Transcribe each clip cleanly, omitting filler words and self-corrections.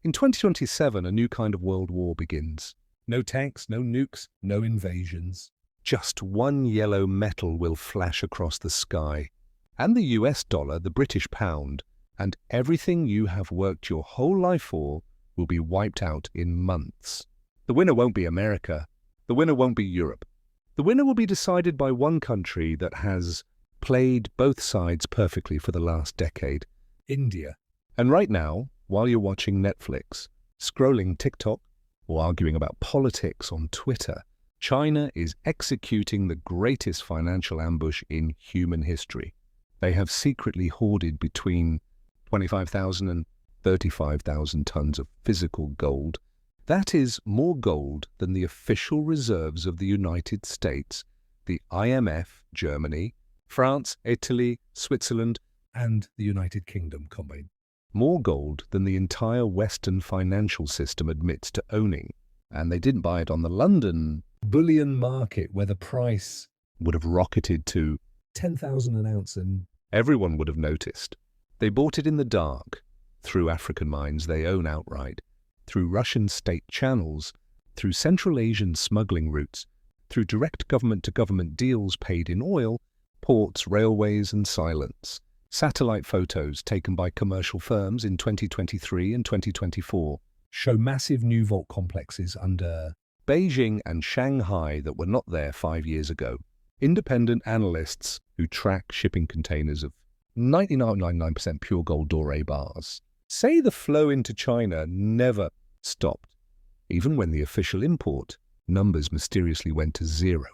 In 2027, a new kind of world war begins. No tanks, no nukes, no invasions. Just one yellow metal will flash across the sky. And the US dollar, the British pound, and everything you have worked your whole life for will be wiped out in months. The winner won't be America. The winner won't be Europe. The winner will be decided by one country that has played both sides perfectly for the last decade, India. And right now, while you're watching Netflix, scrolling TikTok, or arguing about politics on Twitter, China is executing the greatest financial ambush in human history. They have secretly hoarded between 25,000 and 35,000 tons of physical gold. That is more gold than the official reserves of the United States, the IMF, Germany, France, Italy, Switzerland, and the United Kingdom combined. More gold than the entire Western financial system admits to owning. And they didn't buy it on the London bullion market where the price would have rocketed to 10,000 an ounce and everyone would have noticed. They bought it in the dark, through African mines they own outright, through Russian state channels, through Central Asian smuggling routes, through direct government-to-government deals paid in oil, ports, railways, and silence. Satellite photos taken by commercial firms in 2023 and 2024 show massive new vault complexes under Beijing and Shanghai that were not there 5 years ago. Independent analysts who track shipping containers of 99.99% pure gold doré bars say the flow into China never stopped, even when the official import numbers mysteriously went to zero.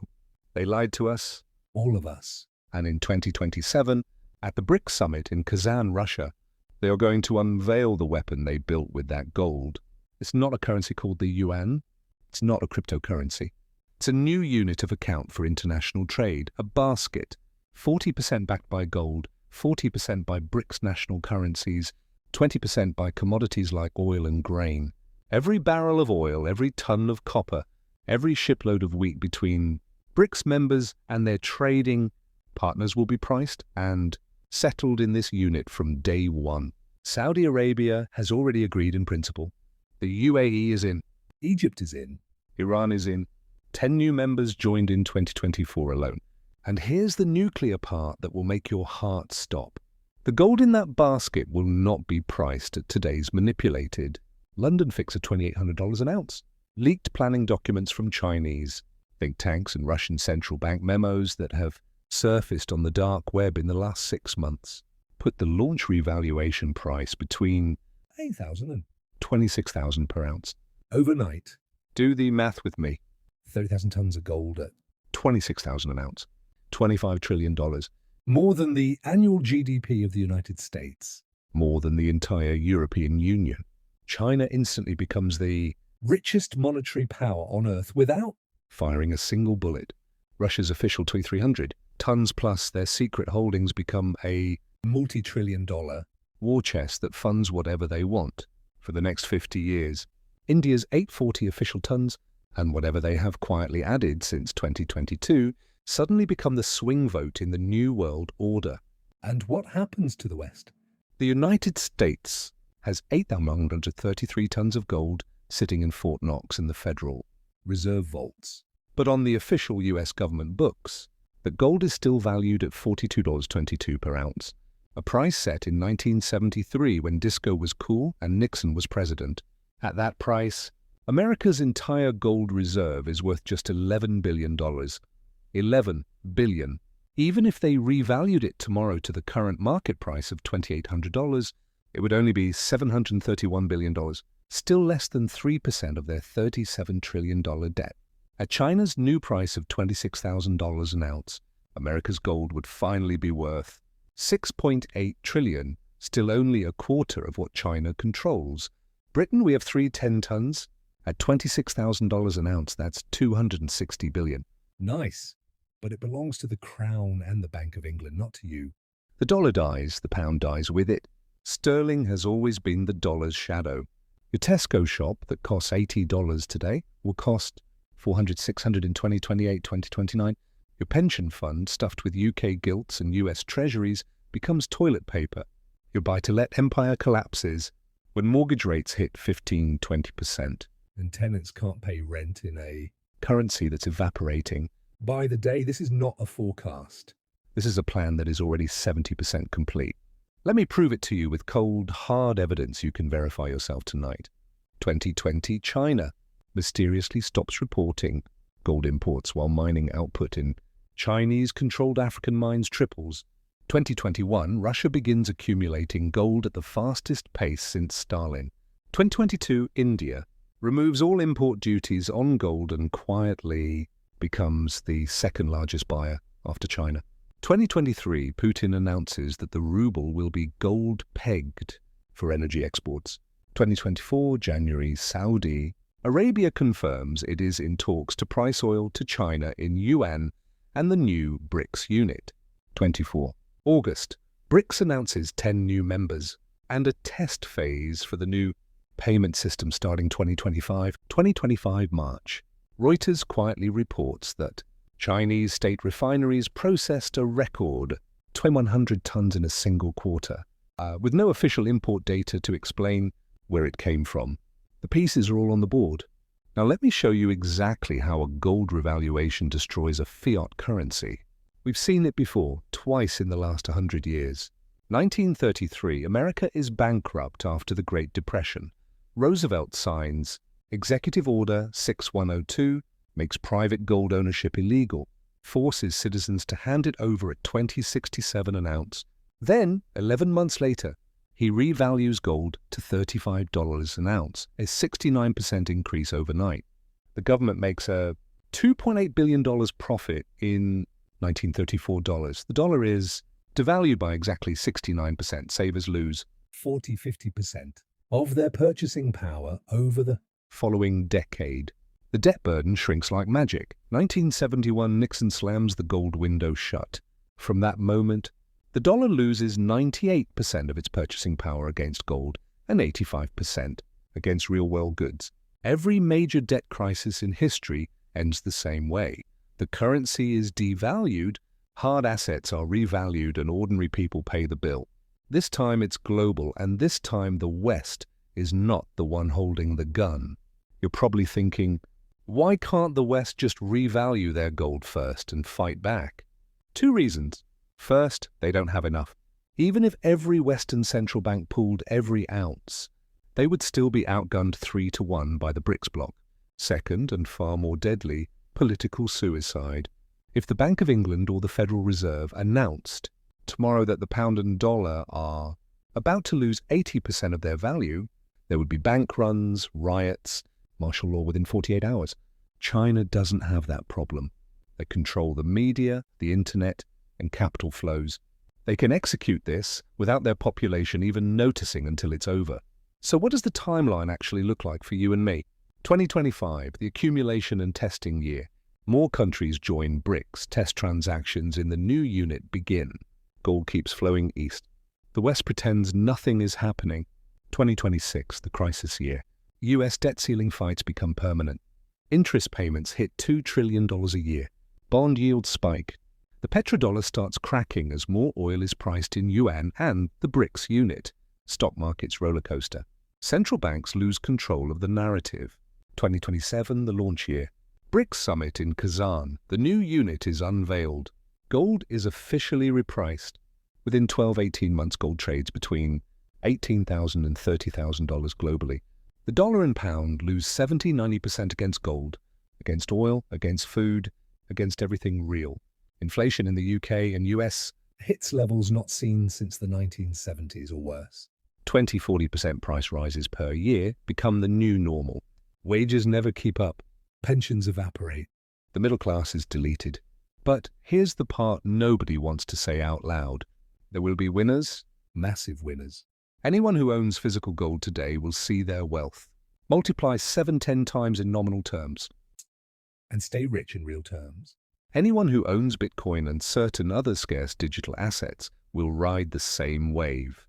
They lied to us, all of us. And in 2027, at the BRICS summit in Kazan, Russia, they are going to unveil the weapon they built with that gold. It's not a currency called the yuan. It's not a cryptocurrency. It's a new unit of account for international trade, a basket, 40% backed by gold, 40% by BRICS national currencies, 20% by commodities like oil and grain. Every barrel of oil, every ton of copper, every shipload of wheat between BRICS members and their trading partners will be priced and settled in this unit from day one. Saudi Arabia has already agreed in principle. The UAE is in. Egypt is in. Iran is in. 10 new members joined in 2024 alone. And here's the nuclear part that will make your heart stop. The gold in that basket will not be priced at today's manipulated London fix of $2,800 an ounce. Leaked planning documents from Chinese think tanks and Russian central bank memos that have surfaced on the dark web in the last 6 months put the launch revaluation price between $8,000 and $26,000 per ounce. Overnight, do the math with me. 30,000 tons of gold at $26,000 an ounce. $25 trillion. More than the annual GDP of the United States. More than the entire European Union. China instantly becomes the richest monetary power on Earth without firing a single bullet. Russia's official 2,300 tons plus their secret holdings become a multi-trillion-dollar war chest that funds whatever they want for the next 50 years. India's 840 official tons and whatever they have quietly added since 2022 suddenly become the swing vote in the New World Order. And what happens to the West? The United States has 8,133 tons of gold sitting in Fort Knox in the Federal Reserve vaults. But on the official US government books, the gold is still valued at $42.22 per ounce, a price set in 1973 when disco was cool and Nixon was president. At that price, America's entire gold reserve is worth just $11 billion. $11 billion. Even if they revalued it tomorrow to the current market price of $2,800, it would only be $731 billion, still less than 3% of their $37 trillion debt. At China's new price of $26,000 an ounce, America's gold would finally be worth $6.8 trillion, still only a quarter of what China controls. Britain, we have 310 tons. At $26,000 an ounce, that's $260 billion. Nice. But it belongs to the Crown and the Bank of England, not to you. The dollar dies, the pound dies with it. Sterling has always been the dollar's shadow. Your Tesco shop that costs $80 today will cost $400, $600 in 2028, 2029. Your pension fund, stuffed with UK gilts and US treasuries, becomes toilet paper. Your buy-to-let empire collapses. when mortgage rates hit 15–20%, and tenants can't pay rent in a currency that's evaporating by the day. This is not a forecast. This is a plan that is already 70% complete. Let me prove it to you with cold, hard evidence you can verify yourself tonight. 2020, China mysteriously stops reporting gold imports while mining output in Chinese-controlled African mines triples. 2021, Russia begins accumulating gold at the fastest pace since Stalin. 2022, India removes all import duties on gold and quietly becomes the second largest buyer after China. 2023, Putin announces that the ruble will be gold-pegged for energy exports. 2024, January, Saudi Arabia confirms it is in talks to price oil to China in yuan and the new BRICS unit. 24, August, BRICS announces 10 new members and a test phase for the new payment system starting 2025. 2025, March, Reuters quietly reports that Chinese state refineries processed a record 2,100 tons in a single quarter, with no official import data to explain where it came from. The pieces are all on the board. Now let me show you exactly how a gold revaluation destroys a fiat currency. We've seen it before, twice in the last 100 years. 1933, America is bankrupt after the Great Depression. Roosevelt signs Executive Order 6102, makes private gold ownership illegal, forces citizens to hand it over at $20.67 an ounce. Then, 11 months later, he revalues gold to $35 an ounce, a 69% increase overnight. The government makes a $2.8 billion profit in 1934 dollars. The dollar is devalued by exactly 69%. Savers lose 40–50% of their purchasing power over the following decade. The debt burden shrinks like magic. 1971, Nixon slams the gold window shut. From that moment, the dollar loses 98% of its purchasing power against gold and 85% against real-world goods. Every major debt crisis in history ends the same way. The currency is devalued, hard assets are revalued, and ordinary people pay the bill. This time it's global, and this time the West is not the one holding the gun. You're probably thinking, why can't the West just revalue their gold first and fight back? Two reasons. First, they don't have enough. Even if every Western central bank pooled every ounce, they would still be outgunned 3–1 by the BRICS bloc. Second, and far more deadly, political suicide. If the Bank of England or the Federal Reserve announced tomorrow that the pound and dollar are about to lose 80% of their value, there would be bank runs, riots, martial law within 48 hours. China doesn't have that problem. They control the media, the internet, and capital flows. They can execute this without their population even noticing until it's over. So what does the timeline actually look like for you and me? 2025, the accumulation and testing year. More countries join BRICS. Test transactions in the new unit begin. Gold keeps flowing east. The West pretends nothing is happening. 2026, the crisis year. US debt ceiling fights become permanent. Interest payments hit $2 trillion a year. Bond yields spike. The petrodollar starts cracking as more oil is priced in yuan and the BRICS unit. Stock markets roller coaster. Central banks lose control of the narrative. 2027, the launch year. BRICS summit in Kazan. The new unit is unveiled. Gold is officially repriced. Within 12–18 months, gold trades between $18,000 and $30,000 globally. The dollar and pound lose 70–90% against gold, against oil, against food, against everything real. Inflation in the UK and US hits levels not seen since the 1970s or worse. 20–40% price rises per year become the new normal. Wages never keep up. Pensions evaporate. The middle class is deleted. But here's the part nobody wants to say out loud. There will be winners, massive winners. Anyone who owns physical gold today will see their wealth multiply 7–10 times in nominal terms and stay rich in real terms. Anyone who owns Bitcoin and certain other scarce digital assets will ride the same wave.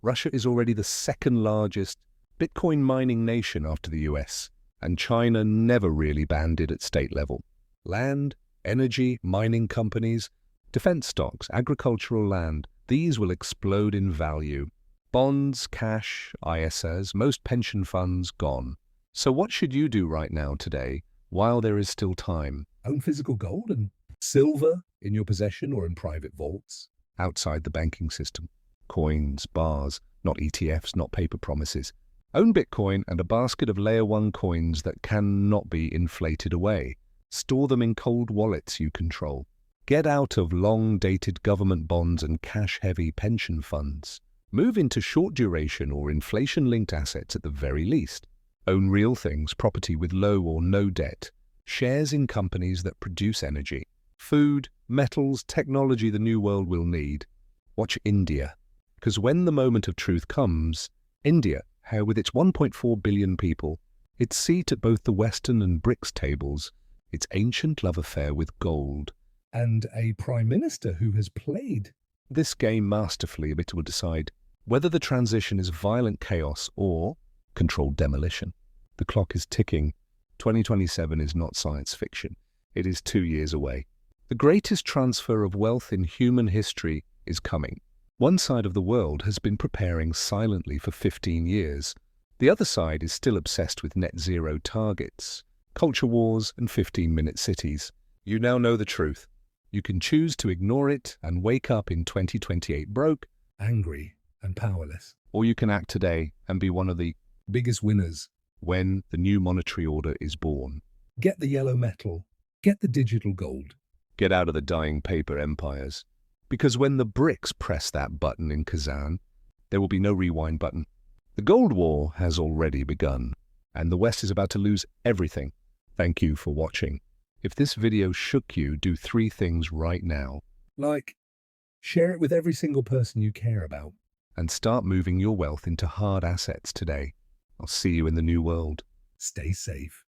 Russia is already the second largest Bitcoin mining nation after the US, and China never really banned it at state level. Land, energy, mining companies, defense stocks, agricultural land, these will explode in value. Bonds, cash, ISAs, most pension funds gone. So what should you do right now today, while there is still time? Own physical gold and silver in your possession or in private vaults. Outside the banking system. Coins, bars, not ETFs, not paper promises. Own Bitcoin and a basket of Layer 1 coins that cannot be inflated away. Store them in cold wallets you control. Get out of long-dated government bonds and cash-heavy pension funds. Move into short-duration or inflation-linked assets at the very least. Own real things, property with low or no debt. Shares in companies that produce energy. Food, metals, technology the new world will need. Watch India. Because when the moment of truth comes, India, how with its 1.4 billion people, its seat at both the Western and BRICS tables, its ancient love affair with gold, And a prime minister who has played. this game masterfully, it will decide whether the transition is violent chaos or controlled demolition. The clock is ticking. 2027 is not science fiction. It is 2 years away. The greatest transfer of wealth in human history is coming. One side of the world has been preparing silently for 15 years. The other side is still obsessed with net zero targets, culture wars, and 15-minute cities. You now know the truth. You can choose to ignore it and wake up in 2028 broke, Angry and powerless. or you can act today and be one of the Biggest winners. when the new monetary order is born. Get the yellow metal. Get the digital gold. Get out of the dying paper empires. Because when the BRICS press that button in Kazan, there will be no rewind button. The gold war has already begun, and the West is about to lose everything. Thank you for watching. If this video shook you, do 3 things right now. Like, share it with every single person you care about. And start moving your wealth into hard assets today. I'll see you in the new world. Stay safe.